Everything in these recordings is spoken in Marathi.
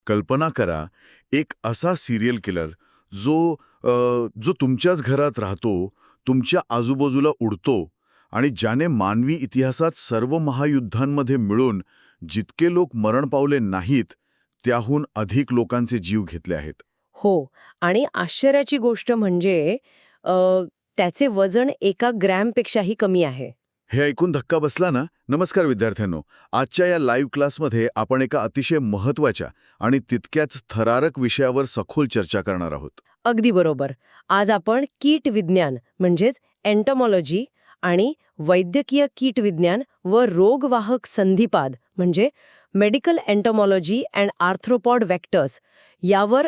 कल्पना करा, एक असा सिरियल किलर जो तुमच्याच घरात राहतो, तुमच्या आजूबाजूला उडतो आणि ज्याने मानवी इतिहासात सर्व महायुद्धांमध्ये मिळून जितके लोक मरण पावले नाहीत, त्याहून अधिक लोकांचे जीव घेतले आहेत. हो. आणि आश्चर्याची गोष्ट म्हणजे अ, त्याचे वजन 1 ग्रॅमपेक्षाही कमी आहे. हे ऐकून धक्का बसला ना? नमस्कार विद्यार्थ्यांनो. आजच्या या लाईव्ह क्लासमध्ये आपण एका अतिशय महत्त्वाच्या आणि तितक्याच थरारक विषयावर सखोल चर्चा करणार आहोत. अगदी बरोबर. आज आपण कीट विज्ञान म्हणजेच एंटॉमॉलॉजी आणि वैद्यकीय कीट विज्ञान व रोगवाहक संधिपाद म्हणजे मेडिकल एंटॉमॉलॉजी अँड आर्थ्रोपॉड व्हेक्टर्स यावर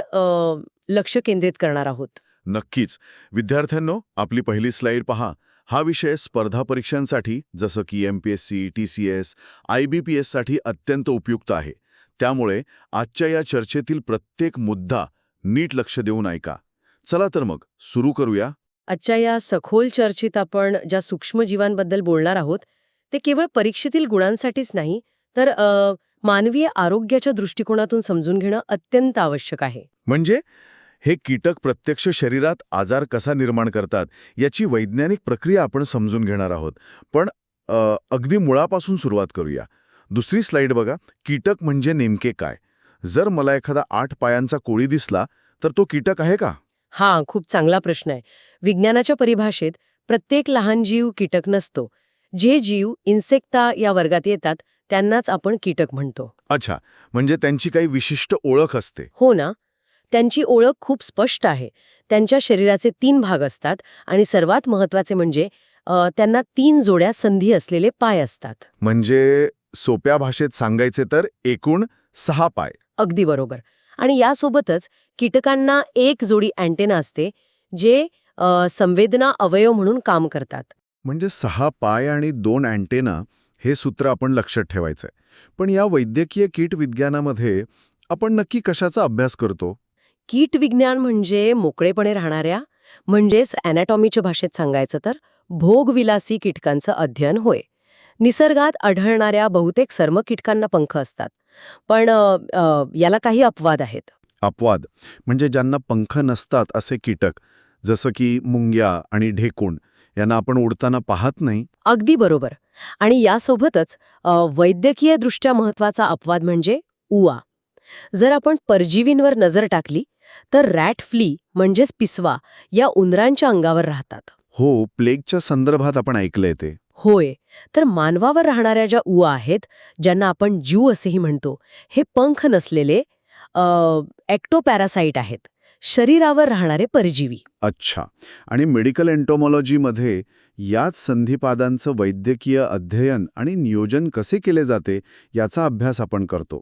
लक्ष केंद्रित करणार आहोत. नक्कीच. विद्यार्थ्यांनो, आपली पहिली स्लाईड पहा. हा विषय स्पर्धा परीक्षांसाठी जसं की MPSC, TCS, IBPS साठी अत्यंत उपयुक्त आहे. त्यामुळे आजच्या या चर्चेतील प्रत्येक मुद्दा नीट लक्ष देऊन ऐका. चला तर मग सुरू करूया. आजच्या या सखोल चर्चेत आपण ज्या सूक्ष्मजीवांबद्दल बोलणार आहोत ते केवळ परीक्षेतील गुणांसाठीच नाही तर मानवीय आरोग्याच्या दृष्टिकोनातून समजून घेणं अत्यंत आवश्यक आहे. म्हणजे हे कीटक प्रत्यक्ष शरीरात आजार कसा निर्माण करतात याची वैज्ञानिक प्रक्रिया आपण समजून घेणार आहोत. पण अगदी मुळापासून सुरुवात करूया. दुसरी स्लाईड बघा. कीटक म्हणजे नेमके काय? जर मला एखादा 8 पायांचा कोळी दिसला तर तो कीटक आहे का? हा खूप चांगला प्रश्न आहे. विज्ञानाच्या परिभाषेत प्रत्येक लहान जीव कीटक नसतो. जे जीव इन्सेक्टा या वर्गात येतात त्यांनाच आपण कीटक म्हणतो. अच्छा, म्हणजे त्यांची काही विशिष्ट ओळख असते. हो ना. त्यांची ओळख खूप स्पष्ट आहे. त्यांच्या शरीराचे 3 भाग असतात आणि सर्वात महत्वाचे म्हणजे त्यांना 3 जोड्या संधी असलेले पाय असतात. म्हणजे सोप्या भाषेत सांगायचे तर एकूण 6 पाय. अगदी बरोबर. आणि यासोबतच कीटकांना 1 जोडी अँटेना असते जे संवेदना अवयव म्हणून काम करतात. म्हणजे 6 पाय आणि 2 अँटेना हे सूत्र आपण लक्षात ठेवायचंय. पण या वैद्यकीय कीट विज्ञानामध्ये आपण नक्की कशाचा अभ्यास करतो? कीट विज्ञान म्हणजे मोकळेपणे राहणाऱ्या म्हणजेच अॅनाटॉमीच्या भाषेत सांगायचं तर भोगविलासी कीटकांचं अध्ययन होय. निसर्गात आढळणाऱ्या बहुतेक सर्व कीटकांना पंख असतात. पण याला काही अपवाद आहेत. अपवाद म्हणजे ज्यांना पंख नसतात असे कीटक, जसं की मुंग्या आणि ढेकूण, यांना आपण उडताना पाहत नाही. अगदी बरोबर. आणि यासोबतच वैद्यकीय दृष्ट्या महत्वाचा अपवाद म्हणजे उआ. जर आपण परजीवींवर नजर टाकली तर रॅट फ्ली म्हणजेच पिसवा या उंदरांच्या अंगावर राहतात. हो, प्लेगच्या संदर्भात आपण ऐकलंय ते. होय. तर मानवावर राहणाऱ्या ज्या उआ आहेत ज्यांना आपण ज्यू असेही म्हणतो, हे पंख नसलेले एक्टोपॅरासाइट आहेत. शरीरावर राहणारे परजीवी. अच्छा. आणि मेडिकल एंटोमॉलॉजीमध्ये याच संधिपादांचं वैद्यकीय अध्ययन आणि नियोजन कसे केले जाते याचा अभ्यास आपण करतो.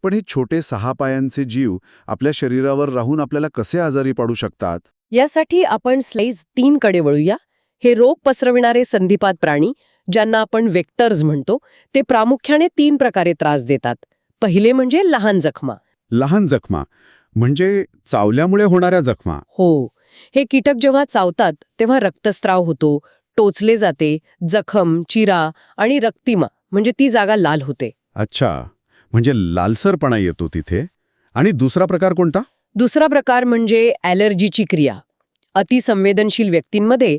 पण हे छोटे 6 पायांचे जीव आपल्या शरीरावर राहून आपल्याला कसे आजारी पाडू शकतात? यासाठी आपण स्लाइड 3 कडे वळूया. हे रोग पसरविणारे संधिपाद प्राणी ज्यांना आपण वेक्टर्स म्हणतो ते प्रामुख्याने 3 प्रकारे त्रास देतात. पहिले म्हणजे लहान जखमा. लहान जखमा म्हणजे चावल्यामुळे होणाऱ्या जखमा. हो. हे कीटक जेव्हा चावतात तेव्हा रक्तस्राव होतो, टोचले जाते, जखम, चिरा आणि रक्तिमा म्हणजे ती जागा लाल होते. अच्छा, म्हणजे लालसरपणा येतो तिथे. आणि दुसरा प्रकार कोणता? दुसरा प्रकार म्हणजे ॲलर्जीची क्रिया. अतिसंवेदनशील व्यक्तींमध्ये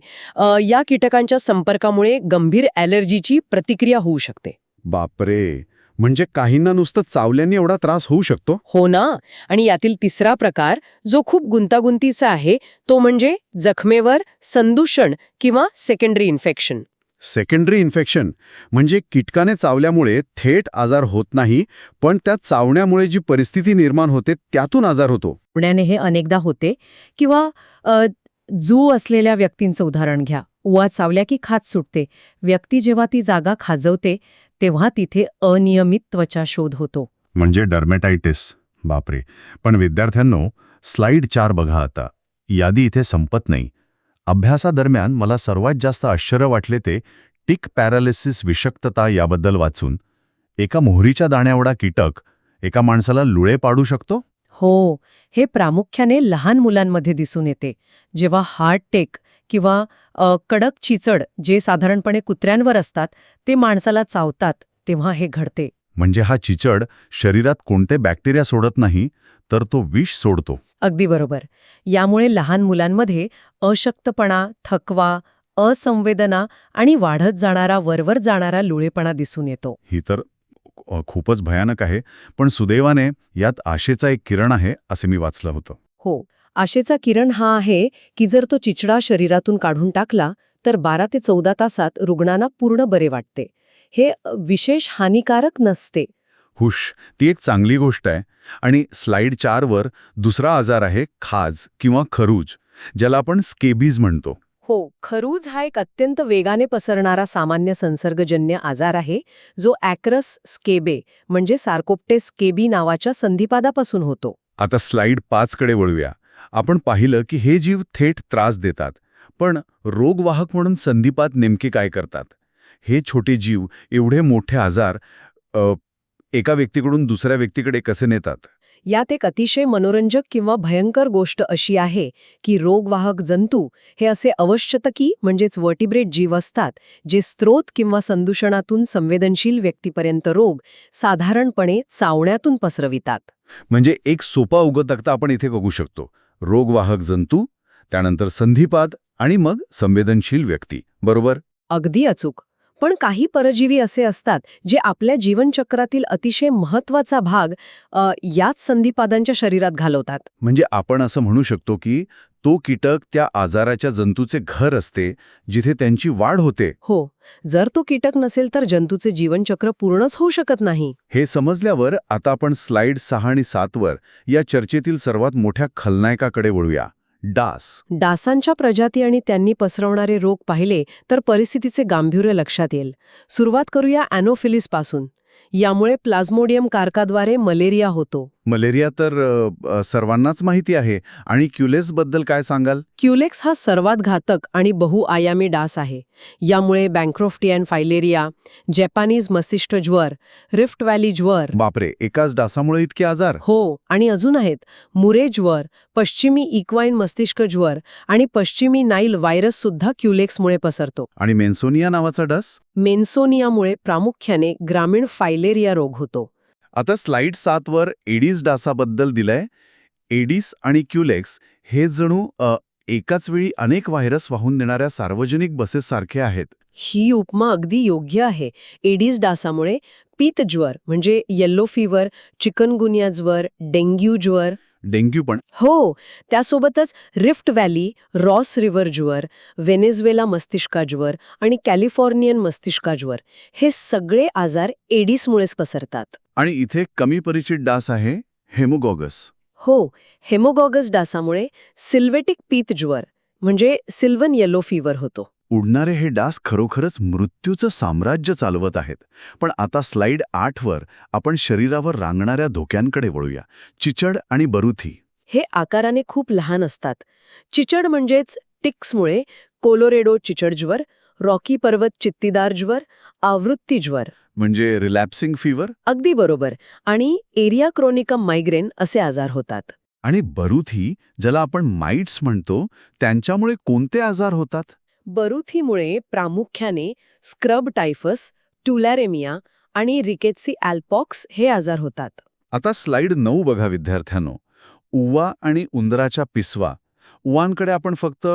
या कीटकांच्या संपर्कामुळे गंभीर ॲलर्जीची प्रतिक्रिया होऊ शकते. बापरे, म्हणजे काहींना नुसतं चावल्याने एवढा त्रास होऊ शकतो? हो ना. आणि यातील तिसरा प्रकार जो खूप गुंतागुंतीचा आहे तो म्हणजे जखमेवर संदूषण किंवा सेकंडरी इन्फेक्शन. सेकंडरी इन्फेक्शन म्हणजे कीटकाने चावल्यामुळे थेट आजार होत नाही, पण त्या चावण्यामुळे जी परिस्थिती निर्माण होते त्यातून आजार होतो. पुण्याने हे अनेकदा होते. किंवा जू असलेल्या व्यक्तींचं उदाहरण घ्या. उवा चावल्या की खाज सुटते. व्यक्ती जेव्हा ती जागा खाजवते तेव्हा तिथे अनियमित त्वचा शोध होतो. म्हणजे डर्मेटायटिस. बापरे. पण विद्यार्थ्यांनो, स्लाईड 4 बघा आता. यादी इथे संपत नाही. अभ्यासादरम्यान मला सर्वात जास्त आश्चर्य वाटले ते टिक पॅरालिसिस विषाक्तता याबद्दल वाचून. एका मोहरीच्या दाण्याएवढा कीटक एका माणसाला लुळे पाडू शकतो? हो. हे प्रामुख्याने लहान मुलांमध्ये दिसून येते. जेव्हा हार्ट टेक किंवा कडक चिचड जे साधारणपणे कुत्र्यांवर असतात ते माणसाला चावतात तेव्हा हे घडते. म्हणजे हा चिचड शरीरात कोणते बॅक्टेरिया सोडत नाही, तर तो विष सोडतो. अगदी बरोबर. यामुळे लहान मुलांमध्ये अशक्तपणा, थकवा, असंवेदना आणि वाढत जाणारा वरवर जाणारा लुळेपणा दिसून येतो. ही तर खूपच भयानक आहे, पण सुदैवाने यात आशेचा एक किरण आहे, असे मी वाचलं होतं. हो, आशेचा किरण हा आहे की जर तो चिचडा शरीरातून काढून टाकला तर 12 ते 14 तासात रुग्णांना पूर्ण बरे वाटते. हे विशेष हानिकारक नसते. हुश, ती एक चांगली गोष्ट आहे. आणि स्लाइड 4 वर दुसरा आजार आहे खाज किंवा खरूज, ज्याला आपण स्केबीज म्हणतो. हो, खरूज हा एक अत्यंत वेगाने पसरणारा सामान्य संसर्गजन्य आजार आहे, जो ॲक्रस स्केबे म्हणजे सार्कोप्टेस स्केबी नावाच्या संधिपादापासून होतो. आता स्लाइड 5 कडे वळूया. आपण पाहिलं की हे जीव थेट त्रास देतात, पण रोगवाहक म्हणून संधिपात नेमके काय करतात? हे छोटे जीव एवढे मोठे आजार एका व्यक्तीकडून दुसऱ्या व्यक्तीकडे कसे नेतात? यात एक अतिशय मनोरंजक किंवा भयंकर गोष्ट अशी आहे की रोगवाहक जंतू हे असे अवश्यतकी म्हणजेच वर्टिब्रेट जीव असतात, जे स्रोत किंवा संदूषणातून संवेदनशील व्यक्तीपर्यंत रोग साधारणपणे चावण्यातून पसरवितात. म्हणजे एक सोपा उगतक्ता आपण इथे बघू शकतो. रोगवाहक जंतू, त्यानंतर संधिपाद आणि मग संवेदनशील व्यक्ती, बरोबर? अगदी अचूक. पण काही परजीवी असे असतात जे आपल्या जीवनचक्रातील अतिशय महत्वाचा भाग याच संधिपादांच्या शरीरात घालवतात. म्हणजे आपण असं म्हणू शकतो की तो कीटक त्या आजाराच्या जंतूचे घर असते, जिथे त्यांची वाढ होते. हो, जर तो कीटक नसेल तर जंतूचे जीवनचक्र पूर्णच होऊ शकत नाही. हे समजल्यावर आता आपण स्लाइड 6 आणि 7 वर या चर्चेतील सर्वात मोठ्या खलनायकाकडे वळूया, डास. डासांच्या प्रजाती आणि त्यांनी पसरवणारे रोग पाहिले तर परिस्थितीचे गांभीर्य लक्षात येईल. सुरुवात करूया ॲनोफिलीस पासून. यामुळे प्लाझ्मोडियम कारकाद्वारे मलेरिया होतो. मलेरिया तर सर्वांनाच माहिती आहे. आणि क्युलेक्सबद्दल काय सांगाल? क्युलेक्स हा सर्वात घातक आणि बहुआयामी डास आहे. यामुळे बँक्रोफ्टियन फायलेरिया, जपानीज मस्तिष्क ज्वर, रिफ्ट व्हॅली ज्वर. बापरे, एकाच डासामुळे इतके आजार? हो, आणि अजून आहेत मुरे ज्वर, पश्चिमी इक्वाईन मस्तिष्क ज्वर आणि पश्चिमी नाईल व्हायरस सुद्धा क्युलेक्समुळे पसरतो. आणि मेन्सोनिया नावाचा डास? मेन्सोनियामुळे प्रामुख्याने ग्रामीण फायलेरिया रोग होतो. आता स्लाइड 7 वर एडिस डासाबद्दल दिलंय. एडिस आणि क्युलेक्स हे जणू एकाच वेळी अनेक व्हायरस वाहून नेणाऱ्या सार्वजनिक बसेससारखे आहेत. ही उपमा अगदी योग्य आहे. एडिस डासामुळे पीतज्वर म्हणजे येल्लो फीवर, चिकनगुनिया ज्वर, डेंग्यू ज्वर. डेंग्यू पण? हो, त्यासोबतच रिफ्ट व्हॅली, रॉस रिव्हर ज्वर, व्हेनेझुएला मस्तिष्काज्वर आणि कॅलिफोर्नियन मस्तिष्काज्वर हे सगळे आजार एडिसमुळेच पसरतात. आणि इथे कमी परिचित डास आहे हेमोगॉगस. हो, हेमोगॉगस डासामुळे सिल्वेटिक पीतज्वर म्हणजे सिल्वन येलो फीवर होतो. उडणारे हे डास खरोखरच मृत्यूचं साम्राज्य चालवत आहेत. पण आता स्लाइड 8 वर आपण शरीरावर रांगणाऱ्या धोक्यांकडे वळूया, चिचड आणि बरुथी. हे आकाराने खूप लहान असतात. चिचड म्हणजेच टिक्समुळे कोलोरेडो चिचडज्वर, रॉकी पर्वत चित्तीदार ज्वर, आवृत्ती ज्वर. म्हणजे रिलॅप्सिंग फीवर. अगदी बरोबर. आणि एरिया क्रोनिकम मायग्रेन असे आजार होतात. आणि बरुथी, ज्याला आपण माइट्स म्हणतो, त्यांच्यामुळे कोणते आजार होतात? बरुथीमुळे प्रामुख्याने स्क्रब टायफस, ट्युलॅरेमिया आणि रिकेट्सी अल्पॉक्स हे आजार होतात. आता स्लाइड 9 बघा विद्यार्थ्यांनो. उवा आणि उंदराच्या पिसवा. उवांकडे आपण फक्त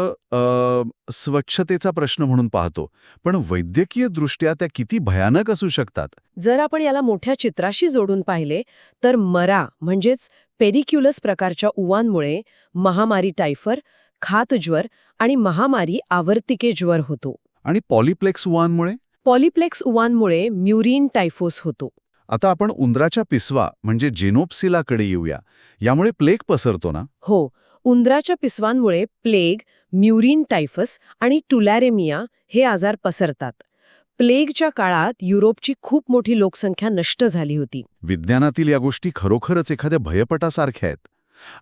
स्वच्छतेचा प्रश्न म्हणून पाहतो, पण वैद्यकीय दृष्ट्या त्या किती भयानक असू शकतात. जर आपण याला मोठ्या चित्राशी जोडून पाहिले तर मरा म्हणजेच पेडिक्युलस प्रकारच्या उवांमुळे महामारी टायफर, खातज्वर आणि महामारी आवर्तिके ज्वर होतो. आणि पॉलिप्लेक्स उवांमुळे? पॉलिप्लेक्स उवांमुळे म्युरिन टायफोस होतो. आता आपण उंदराच्या पिसवा म्हणजे जेनोप्सिलाकडे येऊया. यामुळे प्लेग पसरतो ना? हो, उंदराच्या पिसवांमुळे प्लेग, म्युरिन टायफस आणि टुलॅरेमिया हे आजार पसरतात. प्लेगच्या काळात युरोपची खूप मोठी लोकसंख्या नष्ट झाली होती. विज्ञानातील या गोष्टी खरोखरच एखाद्या भयपटासारख्या आहेत.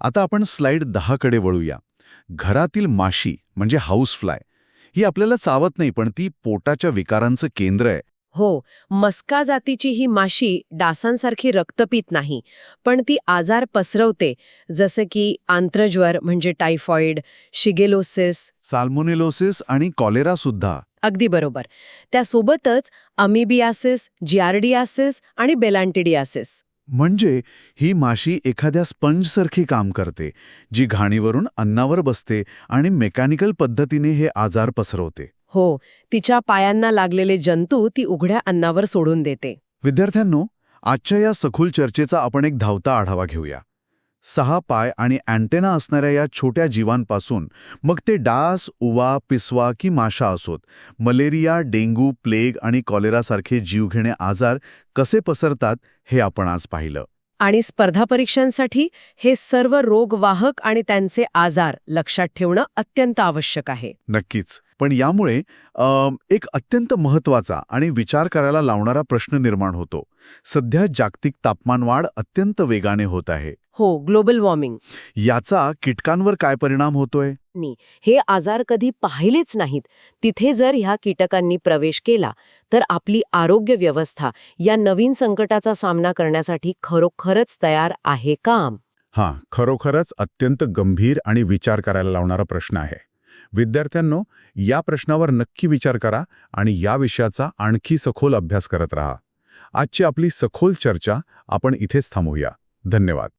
आता आपण स्लाइड 10 कडे वळूया. घरातील माशी म्हणजे हाऊसफ्लाय. ही आपल्याला चावत नाही, पण ती पोटाच्या विकारांचं केंद्र आहे. हो, मस्का जातीची ही माशी डासांसारखी रक्त पित नाही, पण ती आजार पसरवते, जसं की आंत्रज्वर म्हणजे टायफॉइड, शिगेलोसिस. साल्मोनेलोसिस आणि कॉलेरा सुद्धा. अगदी बरोबर. त्यासोबतच अमिबियासिस, जियार्डियासिस आणि बेलांटिडियासिस. म्हणजे ही माशी एखाद्या स्पंजसारखी काम करते, जी घाणीवरून अन्नावर बसते आणि मेकॅनिकल पद्धतीने हे आजार पसरवते. हो, तिच्या पायांना लागलेले जंतू ती उघड्या अन्नावर सोडून देते. विद्यार्थ्यांनो, आजच्या या सखोल चर्चेचा आपण एक धावता आढावा घेऊया. 6 पाय आणि अँटेना असणाऱ्या या छोट्या जीवांपासून, मग ते डास, उवा, पिसवा की माशा असोत, मलेरिया, डेंग्यू, प्लेग आणि कॉलेरासारखे जीवघेणे आजार कसे पसरतात हे आपण आज पाहिलं. आणि स्पर्धा परीक्षांसाठी हे सर्व रोगवाहक आणि त्यांचे आजार लक्षात ठेवणं अत्यंत आवश्यक आहे. नक्कीच. पण यामुळे एक अत्यंत महत्त्वाचा आणि विचार करायला लावणारा प्रश्न निर्माण होतो. सध्या जागतिक तापमानवाढ अत्यंत वेगाने होत आहे. हो, ग्लोबल वॉर्मिंग. याचा कीटकांवर काय परिणाम होतोय? हे आजार कधी पाहिलेच नाहीत. तिथे जर ह्या कीटकांनी प्रवेश केला तर आपली आरोग्य व्यवस्था या नवीन संकटाचा सामना करण्यासाठी खरोखरच तयार आहे का? हां, खरोखरच अत्यंत गंभीर आणि विचार करायला लावणारा प्रश्न आहे. विद्यार्थ्यांनो, या प्रश्नावर नक्की विचार करा आणि या विषयाचा आणखी सखोल अभ्यास करत राहा. आजची आपली सखोल चर्चा आपण इथेच थांबवूया. धन्यवाद.